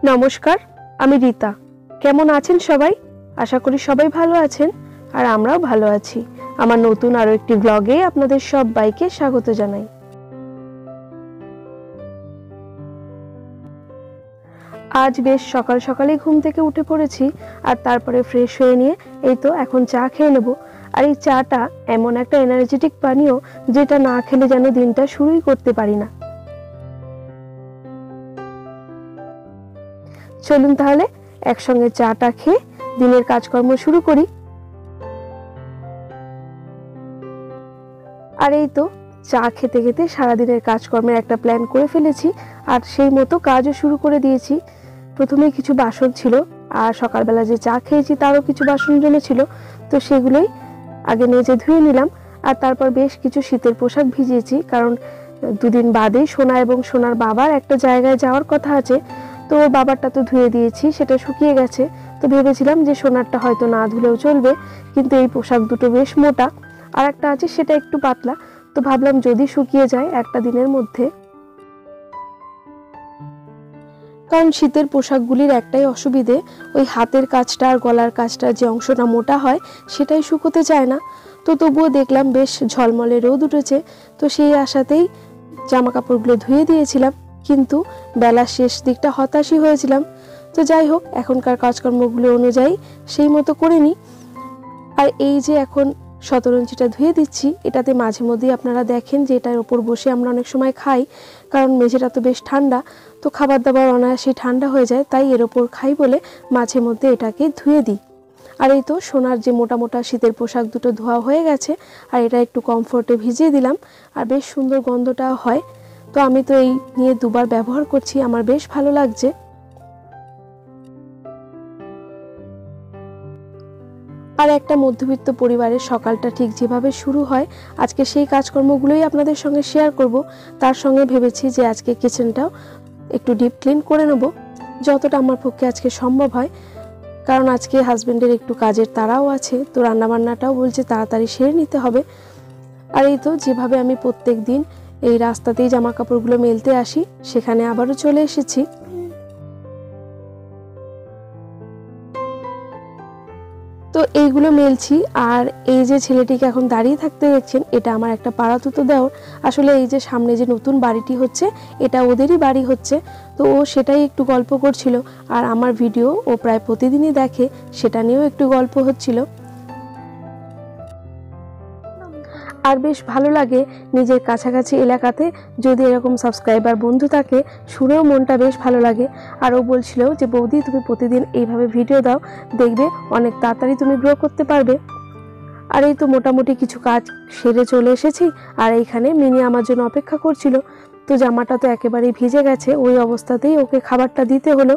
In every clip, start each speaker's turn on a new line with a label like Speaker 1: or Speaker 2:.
Speaker 1: নমস্কার, আমি রীতা। কেমন আছেন সবাই? আশা করি সবাই ভালো আছেন আর আমরাও ভালো আছি। আমার নতুন আরো একটি ব্লগে আপনাদের সবাইকে স্বাগত জানাই। আজ বেশ সকাল সকালেই ঘুম থেকে উঠে পড়েছি আর তারপরে ফ্রেশ হয়ে নিয়ে এই তো এখন চা খেয়ে নেব। আর এই চাটা এমন একটা এনার্জেটিক পানীয় যেটা না খেলে যেন দিনটা শুরুই করতে পারি না। চলুন তাহলে একসঙ্গে চাটা খেয়ে দিনের কাজকর্ম শুরু করি। আর এই তো চা খেতে খেতে সারাদিনের কাজকর্মের একটা প্ল্যান করে ফেলেছি আর সেই মতো কাজও শুরু করে দিয়েছি। প্রথমে কিছু বাসন ছিল আর সকালবেলা যে চা খেয়েছি তারও কিছু বাসন জমেছিল, তো সেগুলোই আগে মেজে ধুয়ে নিলাম। আর তারপর বেশ কিছু শীতের পোশাক ভিজিয়েছি, কারণ দুদিন বাদেই সোনা এবং সোনার বাবার একটা জায়গায় যাওয়ার কথা আছে। তো ওর বাবারটা তো ধুয়ে দিয়েছি, সেটা শুকিয়ে গেছে। তো ভেবেছিলাম যে সোনারটা হয়তো না ধুলেও চলবে, কিন্তু এই পোশাক দুটো বেশ মোটা আর একটা আছে সেটা একটু পাতলা। তো ভাবলাম যদি শুকিয়ে যায় একটা দিনের মধ্যে, কারণ শীতের পোশাকগুলির একটাই অসুবিধে, ওই হাতের কাজটা আর গলার কাজটা যে অংশটা মোটা হয় সেটাই শুকোতে চায় না। তো তবুও দেখলাম বেশ ঝলমলে রোদ উঠেছে, তো সেই আশাতেই জামা কাপড়গুলো ধুয়ে দিয়েছিলাম, কিন্তু বেলার শেষ দিকটা হতাশই হয়েছিলাম। তো যাই হোক, এখনকার কাজকর্মগুলো অনুযায়ী সেই মতো করে নিই। আর এই যে এখন শতরঞ্চিটা ধুয়ে দিচ্ছি, এটাতে মাঝে মধ্যেই আপনারা দেখেন যে এটার ওপর বসে আমরা অনেক সময় খাই, কারণ মেঝেটা তো বেশ ঠান্ডা, তো খাবার দাবার অনায়াসেই ঠান্ডা হয়ে যায়, তাই এর ওপর খাই বলে মাঝে মধ্যে এটাকে ধুয়ে দিই। আর এই তো সোনার যে মোটা মোটা শীতের পোশাক দুটো ধোয়া হয়ে গেছে আর এটা একটু কমফোর্টে ভিজিয়ে দিলাম আর বেশ সুন্দর গন্ধটাও হয়। তো আমি তো এই নিয়ে দুবার ব্যবহার করছি, আমার বেশ ভালো লাগছে। আর একটা মধ্যবিত্ত পরিবারের সকালটা ঠিক যেভাবে শুরু হয়, আজকে সেই কাজকর্মগুলোই আপনাদের সঙ্গে শেয়ার করব। তার সঙ্গে ভেবেছি যে আজকে কিচেনটাও একটু ডিপ ক্লিন করে নেব, যতটা আমার পক্ষে আজকে সম্ভব হয়, কারণ আজকে হাজব্যান্ডের একটু কাজের তাড়াও আছে, তো রান্নাবান্নাটাও বলছে তাড়াতাড়ি সেরে নিতে হবে। আর এই তো যেভাবে আমি প্রত্যেক দিন এই রাস্তাতেই জামা কাপড়গুলো মেলতে আসি, সেখানে আবারও চলে এসেছি। তো এইগুলো মেলছি। আর এই যে ছেলেটিকে এখন দাঁড়িয়ে থাকতে দেখছেন, এটা আমার একটা পাড়াতুতো দেওর। আসলে এই যে সামনে যে নতুন বাড়িটি হচ্ছে, এটা ওদেরই বাড়ি হচ্ছে, তো ও সেটাই একটু গল্প করছিল। আর আমার ভিডিও ও প্রায় প্রতিদিনই দেখে, সেটা নিয়েও একটু গল্প হচ্ছিল। আর বেশ ভালো লাগে নিজের কাছাকাছি এলাকাতে যদি এরকম সাবস্ক্রাইবার বন্ধু থাকে, শুনেও মনটা বেশ ভালো লাগে। আর ও বলছিল যে বৌদি, তুমি প্রতিদিন এইভাবে ভিডিও দাও, দেখবে অনেক তাড়াতাড়ি তুমি গ্রো করতে পারবে। আর এই তো মোটামুটি কিছু কাজ সেরে চলে এসেছি। আর এইখানে মিনি আমার জন্য অপেক্ষা করছিল। তো জামাটা তো একেবারেই ভিজে গেছে, ওই অবস্থাতেই ওকে খাবারটা দিতে হলো।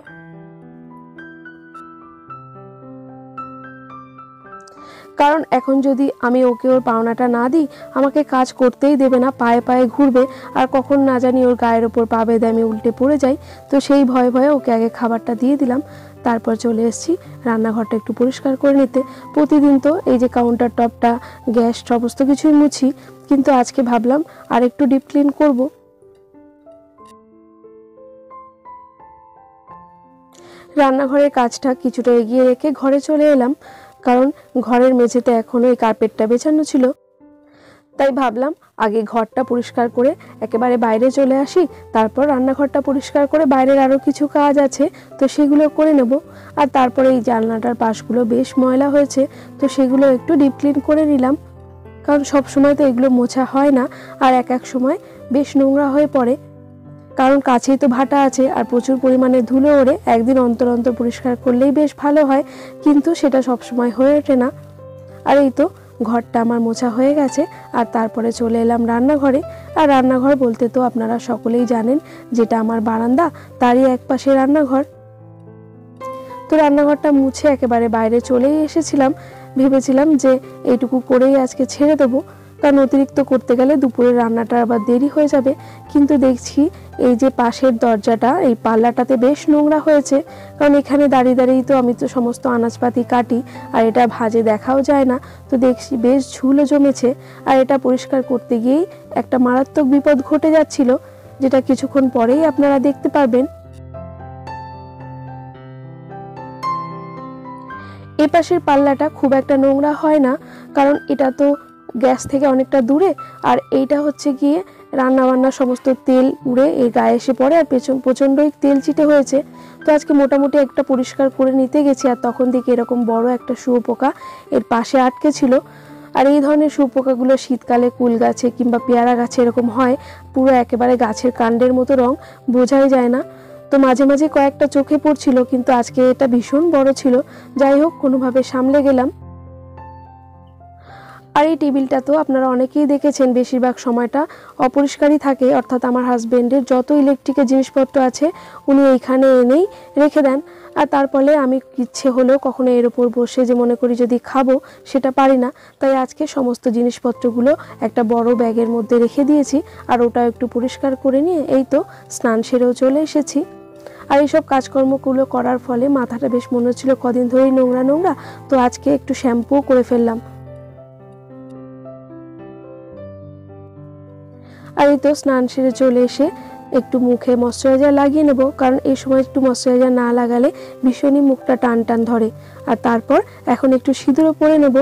Speaker 1: কারণ এখন যদি আমি ওকে ওর পাওনাটা না দিই, আমাকে কাজ করতেই দেবে না, পায়ে পায়ে ঘুরবে, আর কখন না জানি ওর গায়ের ওপর পা বেঁধে আমি উল্টে পড়ে যাই। তো সেই ভয়ে ভয়ে ওকে আগে খাবারটা দিয়ে দিলাম। তারপর চলে এসেছি রান্নাঘরটা একটু পরিষ্কার করে নিতে। প্রতিদিন তো এই যে কাউন্টার টপটা, গ্যাস সমস্ত কিছুই মুছি, কিন্তু আজকে ভাবলাম আর একটু ডিপ ক্লিন করবো। রান্নাঘরের কাজটা কিছুটা এগিয়ে রেখে ঘরে চলে এলাম, কারণ ঘরের মেঝেতে এখনো এই কার্পেটটা বেছানো ছিল। তাই ভাবলাম আগে ঘরটা পরিষ্কার করে একেবারে বাইরে চলে আসি, তারপর রান্নাঘরটা পরিষ্কার করে বাইরের আরও কিছু কাজ আছে তো সেগুলো করে নেব। আর তারপরে এই জানলাটার পাশগুলো বেশ ময়লা হয়েছে, তো সেগুলো একটু ডিপ ক্লিন করে নিলাম, কারণ সব সময় তো এগুলো মোছা হয় না, আর এক এক সময় বেশ নোংরা হয়ে পড়ে, কারণ কাছেই তো ভাটা আছে আর প্রচুর পরিমাণে ধুলো ওড়ে। একদিন অন্তর অন্তর পরিষ্কার করলেই বেশ ভালো হয়, কিন্তু সেটা সব সময় হয়ে ওঠে না। আর এই তো ঘরটা আমার মোছা হয়ে গেছে আর তারপরে চলে এলাম রান্নাঘরে। আর রান্নাঘর বলতে তো আপনারা সকলেই জানেন, যেটা আমার বারান্দা তারই এক পাশে রান্নাঘর। তো রান্নাঘরটা মুছে একেবারে বাইরে চলেই এসেছিলাম, ভেবেছিলাম যে এইটুকু করেই আজকে ছেড়ে দেবো, কারণ অতিরিক্ত করতে গেলে দুপুরের রান্নাটা আবার দেরি হয়ে যাবে। কিন্তু দেখছি এই যে পাশের দরজাটা, এই পাল্লাটাতে বেশ নোংরা হয়েছে, কারণ এখানে দাঁড়িয়ে দাঁড়িয়েই তো আমি তো সমস্ত আনাজপাতি কাটি আর এটা ভাজে দেখাও যায় না। তো দেখছি বেশ ঝুলও জমেছে, আর এটা পরিষ্কার করতে গিয়েই একটা মারাত্মক বিপদ ঘটে যাচ্ছিল, যেটা কিছুক্ষণ পরেই আপনারা দেখতে পারবেন। এই পাশের পাল্লাটা খুব একটা নোংরা হয় না, কারণ এটা তো গ্যাস থেকে অনেকটা দূরে, আর এইটা হচ্ছে গিয়ে রান্নাবান্নার সমস্ত তেল উড়ে এই গায়ে এসে পড়ে, আর প্রচণ্ডই তেল চিটে হয়েছে। তো আজকে মোটামুটি একটা পরিষ্কার করে নিতে গেছি, আর তখন দেখি এরকম বড় একটা শুয়োপোকা এর পাশে আটকে ছিল। আর এই ধরনের শুয়োপোকাগুলো শীতকালে কুল গাছে কিংবা পেয়ারা গাছে এরকম হয়, পুরো একেবারে গাছের কাণ্ডের মতো রং, বোঝাই যায় না। তো মাঝে মাঝে কয়েকটা চোখে পড়ছিল, কিন্তু আজকে এটা ভীষণ বড় ছিল। যাই হোক, কোনোভাবে সামলে গেলাম। আর এই টেবিলটা তো আপনারা অনেকেই দেখেছেন বেশিরভাগ সময়টা অপরিষ্কারই থাকে, অর্থাৎ আমার হাজবেন্ডের যত ইলেকট্রিকের জিনিসপত্র আছে উনি এইখানে এনেই রেখে দেন। আর তার ফলে আমি ইচ্ছে হলেও কখনো এর ওপর বসে যে মনে করি যদি খাবো, সেটা পারি না। তাই আজকে সমস্ত জিনিসপত্রগুলো একটা বড় ব্যাগের মধ্যে রেখে দিয়েছি, আর ওটা একটু পরিষ্কার করে নিয়ে এই তো স্নান সেরেও চলে এসেছি। আর এইসব কাজকর্মগুলো করার ফলে মাথাটা বেশ মনে হচ্ছিল কদিন ধরেই নোংরা নোংরা, তো আজকে একটু শ্যাম্পুও করে ফেললাম। আর এই তো স্নান সেরে চলে এসে একটু মুখে ময়শ্চারাইজার লাগিয়ে নেব, কারণ এই সময় একটু ময়শ্চারাইজার না লাগালে ভীষণই মুখটা টান টান ধরে। আর তারপর এখন একটু সিঁদুরও পরে নেব।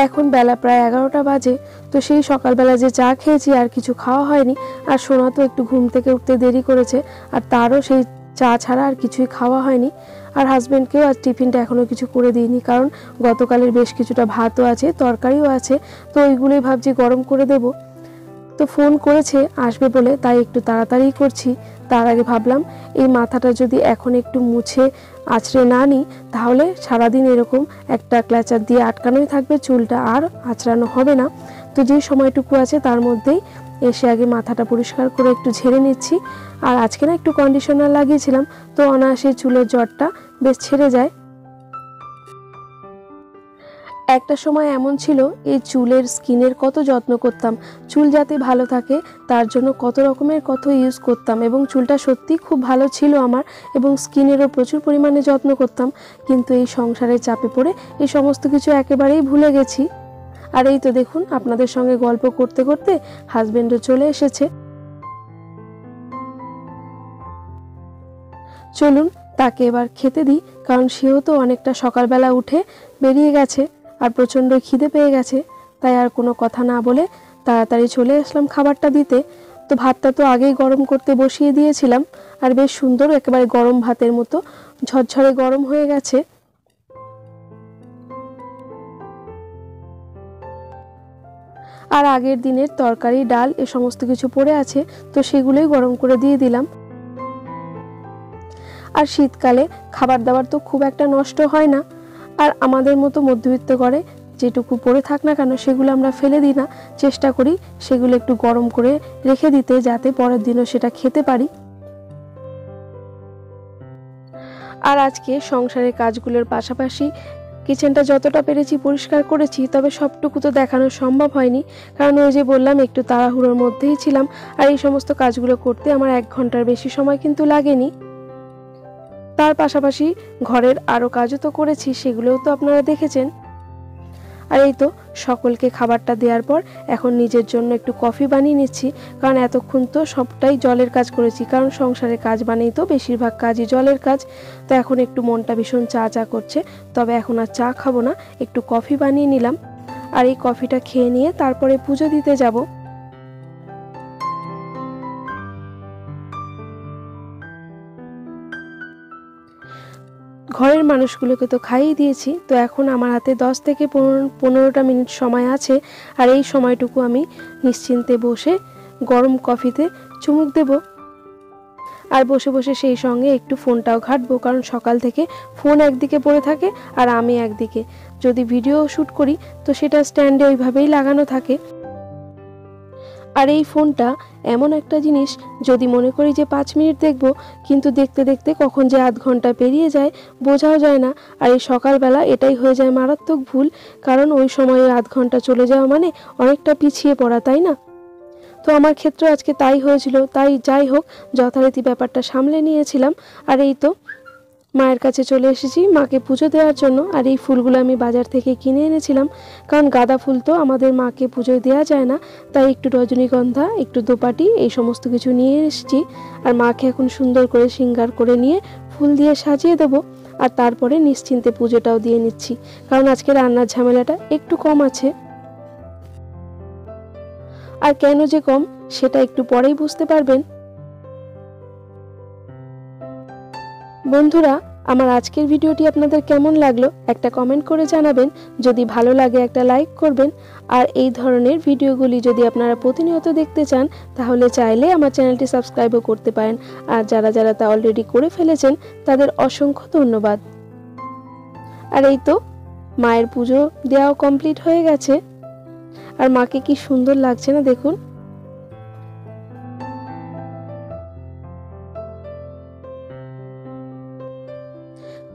Speaker 1: এখন বেলা প্রায় 11টা বাজে। তো সেই সকালবেলা যে চা খেয়েছি আর কিছু খাওয়া হয়নি, আর সোনা তো একটু ঘুম থেকে উঠতে দেরি করেছে, আর তারও সেই চা ছাড়া আর কিছুই খাওয়া হয়নি। আর হাজব্যান্ডকেও আজ টিফিনটা এখনও কিছু করে দিইনি, কারণ গতকালের বেশ কিছুটা ভাতও আছে, তরকারিও আছে, তো ওইগুলোই ভাবছি গরম করে দেব। তো ফোন করেছে আসবে বলে, তাই একটু তাড়াতাড়ি করছি। তার আগে ভাবলাম এই মাথাটা যদি এখন একটু মুছে আঁচড়ে না নিই, তাহলে সারাদিন এরকম একটা ক্ল্যাচার দিয়ে আটকানোই থাকবে, চুলটা আর আঁচড়ানো হবে না। তো যে সময়টুকু আছে তার মধ্যেই এসে আগে মাথাটা পরিষ্কার করে একটু ঝেড়ে নিচ্ছি। আর আজকে না একটু কন্ডিশনার লাগিয়েছিলাম, তো অনায়াসে চুলের জটটা বেশ ছেড়ে যায়। একটা সময় এমন ছিল এই চুলের স্কিনের কত যত্ন করতাম, চুল যাতে ভালো থাকে তার জন্য কত রকমের কত ইউজ করতাম, এবং চুলটা সত্যি খুব ভালো ছিল আমার, এবং স্কিনেরও প্রচুর পরিমাণে যত্ন করতাম। কিন্তু এই সংসারের চাপে পড়ে এই সমস্ত কিছু একেবারেই ভুলে গেছি। আর এই তো দেখুন, আপনাদের সঙ্গে গল্প করতে করতে হাজবেন্ডও চলে এসেছে। চলুন তাকে এবার খেতে দিই, কারণ সেও তো অনেকটা সকালবেলা উঠে বেরিয়ে গেছে, আর প্রচণ্ড খিদে পেয়ে গেছে। তাই আর কোনো কথা না বলে তাড়াতাড়ি চলে আসলাম খাবারটা দিতে। তো ভাতটা তো আগেই গরম করতে বসিয়ে দিয়েছিলাম, আর বেশ সুন্দর একেবারে গরম ভাতের মতো ঝরঝরে গরম হয়ে গেছে। আর আগের দিনের তরকারি, ডাল এ সমস্ত কিছু পড়ে আছে, তো সেগুলোই গরম করে দিয়ে দিলাম। আর শীতকালে খাবার দাবার তো খুব একটা নষ্ট হয় না, আর আমাদের মতো মধ্যবিত্ত ঘরে যেটুকু পড়ে থাক না কেন সেগুলো আমরা ফেলে দিই না, চেষ্টা করি সেগুলো একটু গরম করে রেখে দিতে, যাতে পরের দিনও সেটা খেতে পারি। আর আজকে সংসারের কাজগুলোর পাশাপাশি কিচেনটা যতটা পেরেছি পরিষ্কার করেছি, তবে সবটুকু তো দেখানো সম্ভব হয়নি, কারণ ওই যে বললাম একটু তাড়াহুড়োর মধ্যেই ছিলাম। আর এই সমস্ত কাজগুলো করতে আমার 1 ঘন্টার বেশি সময় কিন্তু লাগেনি। তার পাশাপাশি ঘরের আরও কাজও তো করেছি, সেগুলোও তো আপনারা দেখেছেন। আর এই তো সকলকে খাবারটা দেওয়ার পর এখন নিজের জন্য একটু কফি বানিয়ে নিচ্ছি, কারণ এতক্ষণ তো সবটাই জলের কাজ করেছি, কারণ সংসারের কাজ মানেই তো বেশিরভাগ কাজই জলের কাজ। তো এখন একটু মনটা ভীষণ চা চা করছে, তবে এখন আর চা খাবো না, একটু কফি বানিয়ে নিলাম। আর এই কফিটা খেয়ে নিয়ে তারপরে পুজো দিতে যাব। ঘরের মানুষগুলোকে তো খাইয়ে দিয়েছি, তো এখন আমার হাতে 10 থেকে 15টা মিনিট সময় আছে, আর এই সময়টুকু আমি নিশ্চিন্তে বসে গরম কফিতে চুমুক দেব, আর বসে বসে সেই সঙ্গে একটু ফোনটাও ঘাঁটবো, কারণ সকাল থেকে ফোন একদিকে পড়ে থাকে আর আমি একদিকে। যদি ভিডিও শ্যুট করি তো সেটা স্ট্যান্ডে ওইভাবেই লাগানো থাকে। আর এই ফোনটা এমন একটা জিনিস, যদি মনে করি যে 5 মিনিট দেখব, কিন্তু দেখতে দেখতে কখন যে আধ ঘন্টা পেরিয়ে যায় বোঝাও যায় না। আর এই সকালবেলা এটাই হয়ে যায় মারাত্মক ভুল, কারণ ওই সময়ে আধ ঘন্টা চলে যাওয়া মানে অনেকটা পিছিয়ে পড়া, তাই না? তো আমার ক্ষেত্রে আজকে তাই হয়েছিল। তাই যাই হোক, যথারীতি ব্যাপারটা সামলে নিয়েছিলাম। আর এই তো মায়ের কাছে চলে এসেছি মাকে পুজো দেওয়ার জন্য। আর এই ফুলগুলো আমি বাজার থেকে কিনে এনেছিলাম, কারণ গাঁদা ফুল তো আমাদের মাকে পুজোয় দেওয়া যায় না, তাই একটু রজনীগন্ধা, একটু দোপাটি এই সমস্ত কিছু নিয়ে এসেছি। আর মাকে এখন সুন্দর করে শৃঙ্গার করে নিয়ে ফুল দিয়ে সাজিয়ে দেবো, আর তারপরে নিশ্চিন্তে পুজোটাও দিয়ে নিচ্ছি, কারণ আজকে রান্নার ঝামেলাটা একটু কম আছে। আর কেন যে কম সেটা একটু পরেই বুঝতে পারবেন। বন্ধুরা, আমার আজকের ভিডিওটি আপনাদের কেমন লাগলো একটা কমেন্ট করে জানাবেন। যদি ভালো লাগে একটা লাইক করবেন। আর এই ধরনের ভিডিওগুলি যদি আপনারা প্রতিনিয়ত দেখতে চান তাহলে চাইলে আমার চ্যানেলটি সাবস্ক্রাইবও করতে পারেন। আর যারা যারা তা অলরেডি করে ফেলেছেন তাদের অসংখ্য ধন্যবাদ। আর এই তো মায়ের পুজো দেওয়াও কমপ্লিট হয়ে গেছে। আর মাকে কি সুন্দর লাগছে না দেখুন।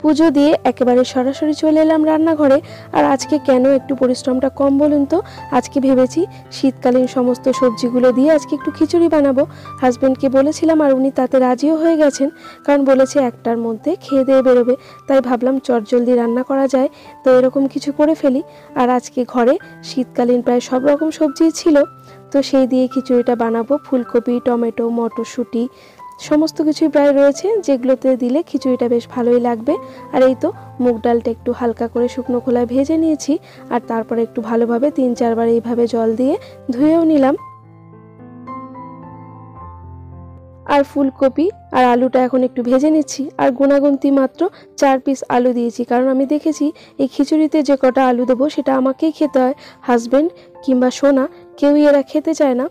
Speaker 1: পুজো দিয়ে একেবারে সরাসরি চলে এলাম রান্নাঘরে। আর আজকে কেন একটু পরিশ্রমটা কম বলুন তো? আজকে ভেবেছি শীতকালীন সমস্ত সবজিগুলো দিয়ে আজকে একটু খিচুড়ি বানাবো। হাজব্যান্ডকে বলেছিলাম আর উনি তাতে রাজিও হয়ে গেছেন, কারণ বলেছে একটার মধ্যে খেয়ে দিয়ে বেরোবে। তাই ভাবলাম চটজলদি রান্না করা যায়, তো এরকম কিছু করে ফেলি। আর আজকে ঘরে শীতকালীন প্রায় সব রকম সবজিই ছিল, তো সেই দিয়ে খিচুড়িটা বানাবো। ফুলকপি, টমেটো, মটরশুঁটি সমস্ত কিছুই প্রায় রয়েছে, যেগুলোতে দিলে খিচুড়িটা বেশ ভালোই লাগবে। আর এই তো মুগ ডালটা একটু হালকা করে শুকনো খোলায় ভেজে নিয়েছি, আর তারপরে একটু ভালোভাবে 3-4 বার এইভাবে জল দিয়ে ধুয়েও নিলাম। আর ফুলকপি আর আলুটা এখন একটু ভেজে নিচ্ছি। আর গুনাগুনতি মাত্র 4 পিস আলু দিয়েছি, কারণ আমি দেখেছি এই খিচুড়িতে যে কটা আলু দেবো সেটা আমাকেই খেতে হয়। হাজব্যান্ড কিংবা সোনা কেউই এরা খেতে চায় না।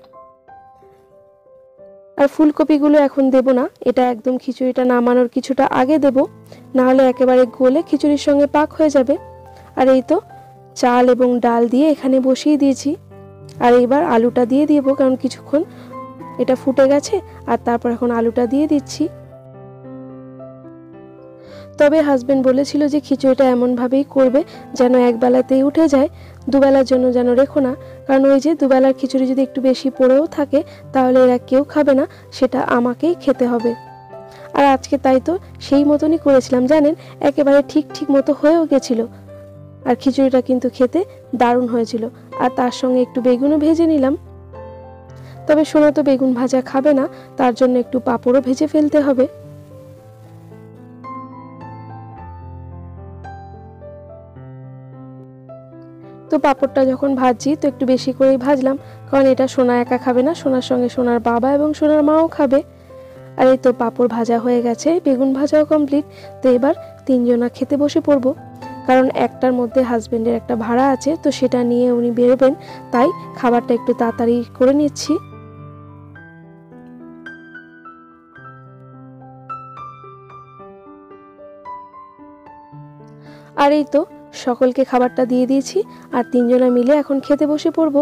Speaker 1: আর ফুলকপিগুলো এখন দেব না, এটা একদম খিচুড়িটা নামানোর কিছুটা আগে দেব, না হলে একেবারে গলে খিচুড়ির সঙ্গে পাক হয়ে যাবে। আর এই তো চাল এবং ডাল দিয়ে এখানে বসিয়ে দিয়েছি। আর এবার আলুটা দিয়ে দেবো, কারণ কিছুক্ষণ এটা ফুটে গেছে। আর তারপর এখন আলুটা দিয়ে দিচ্ছি। তবে হাজব্যান্ড বলেছিল যে খিচুড়িটা এমনভাবেই করবে যেন একবেলাতেই উঠে যায়, দুবেলার জন্য যেন রেখো না, কারণ ওই যে দুবেলার খিচুড়ি যদি একটু বেশি পড়েও থাকে তাহলে এরা কেউ খাবে না, সেটা আমাকেই খেতে হবে। আর আজকে তাই তো সেই মতনই করেছিলাম জানেন, একেবারে ঠিক মতো হয়েও গেছিল। আর খিচুড়িটা কিন্তু খেতে দারুণ হয়েছিল। আর তার সঙ্গে একটু বেগুনও ভেজে নিলাম। তবে সোনা তো বেগুন ভাজা খাবে না, তার জন্য একটু পাঁপড়ও ভেজে ফেলতে হবে। তো পাঁপড়টা যখন ভাজছি তো একটু বেশি করেই ভাজলাম, কারণ এটা সোনা একা খাবে না, সোনার সঙ্গে সোনার বাবা এবং সোনার মাও খাবে। আর এই তো পাঁপড় ভাজা হয়ে গেছে, বেগুন ভাজাও কমপ্লিট। তো এবার 3 জনা খেতে বসে পড়বো, কারণ একটার মধ্যে হাজবেন্ডের একটা ভাড়া আছে, তো সেটা নিয়ে উনি বেরোবেন, তাই খাবারটা একটু তাড়াতাড়ি করে নিচ্ছি। আর এই তো সকলকে খাবারটা দিয়ে দিয়েছি, আর 3 জনা মিলে এখন খেতে বসে পড়বো।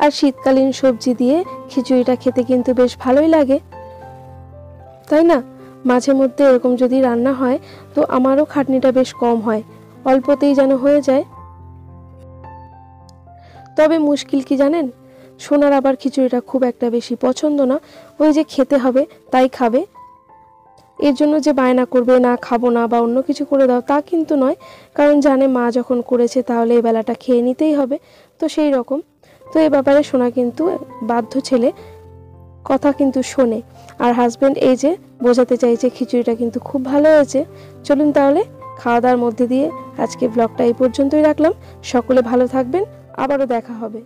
Speaker 1: আর শীতকালীন সবজি দিয়ে খিচুড়িটা খেতে কিন্তু বেশ ভালোই লাগে, তাই না? মাঝে মধ্যে এরকম যদি রান্না হয় তো আমারও খাটনিটা বেশ কম হয়, অল্পতেই যেন হয়ে যায়। তবে মুশকিল কি জানেন, সোনার আবার খিচুড়িটা খুব একটা বেশি পছন্দ না, ওই যে খেতে হবে তাই খাবে। এর জন্য যে বায়না করবে না খাবো না বা অন্য কিছু করে দাও তা কিন্তু নয়, কারণ জানে মা যখন করেছে তাহলে এই বেলাটা খেয়ে নিতেই হবে, তো সেই রকম। তো এই ব্যাপারে সোনা কিন্তু বাধ্য ছেলে, কথা কিন্তু শোনে। আর হাজব্যান্ড এই যে বোঝাতে চাইছে খিচুড়িটা কিন্তু খুব ভালো হয়েছে। চলুন তাহলে খাওয়া দাওয়ার মধ্যে দিয়ে আজকে ব্লগটা এই পর্যন্তই রাখলাম। সকলে ভালো থাকবেন, আবারও দেখা হবে।